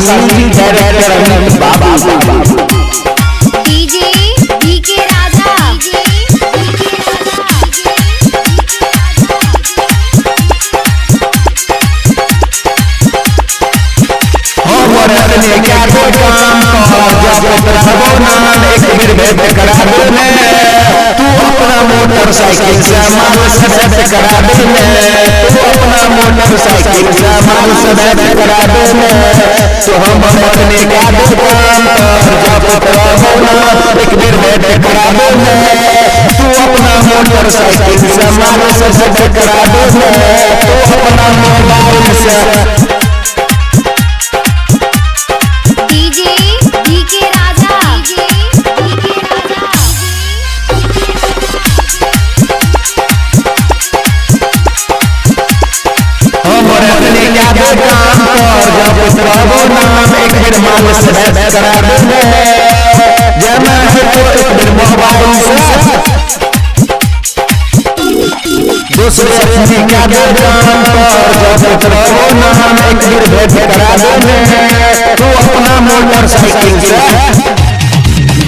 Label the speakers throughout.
Speaker 1: music director बाबा
Speaker 2: DJ DK राजा
Speaker 1: ने क्या दो काम जब प्रभु नाम एक बिर भेद करा दे तू अपना मोटरसाइकिल से माल सदद करा दे तू अपना मोटरसाइकिल से माल सदद करा दे तो हम अपने क्या दो काम जब प्रभु नाम एक बिर भेद करा दे तू अपना मोटरसाइकिल से माल सदद करा दे तू अपना मोबाइल से प्रभु नाम एक बिर माल सदद करा दे जमा है तो एक बिर मोबाइल से दूसरे अपनी क्या दे काम जब प्रभु नाम एक बिर भेद करा दे तू अपना मोटरसाइकिल से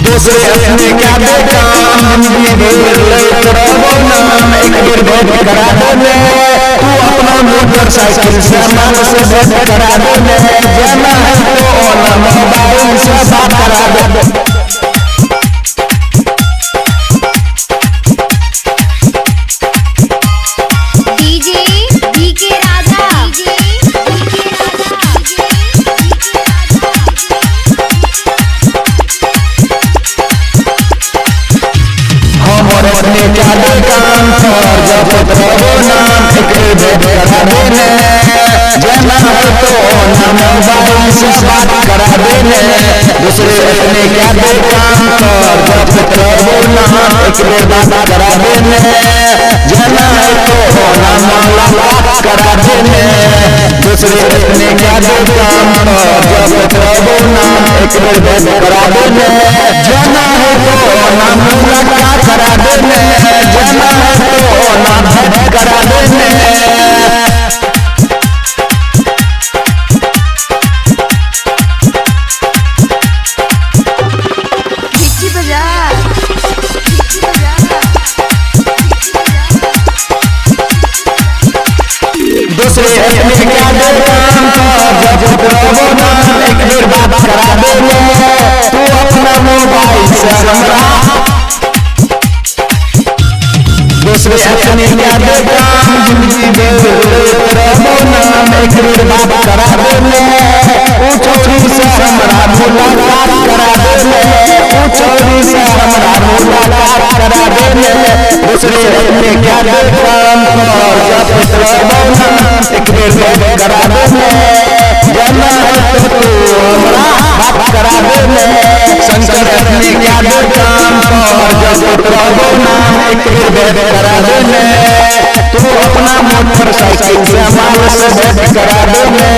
Speaker 1: दूसरे अपने क्या दे काम प्रभु नाम एक बिर भेद करा दे तू अपना मोटरसाइकिल से माल सदद करा दे जमा है तो मोबाइल से बात करा दे
Speaker 2: डीजे डीके राजा
Speaker 1: अपने क्या दे काम जब प्रभु नाम एक भेद करा दे जना है तो मोबाइल से बात करा दे दूसरे अपने क्या दे काम जब प्रभु नाम एक भेद करा दे जना है तो मुलाकात करा दे दूसरे अपने क्या दे काम जब प्रभु नाम एक भेद करा दे जना है तो मुलाकात करा दे जना है तो भेद करा दे दूसरे अपने क्या दे काम जब प्रभु नाम एक बिर बात करा दे तू अपना मोबाइल से दूसरे अपने क्या दे काम जिंदगी प्रभु नाम एक बिर बात करा दे छोरी से हमारा मुलाकात करा दे छोरी से हमारा मुलाकात करा दे दूसरे अपने क्या दे काम जब प्रभु नाम एक बिर भेद करा दे जना है तो हमरा बात करा दे शंकर अपने क्या दे काम जब प्रभु नाम एक बिर भेद करा दे तू अपना मोटरसाइकिल से माल सदद करा दे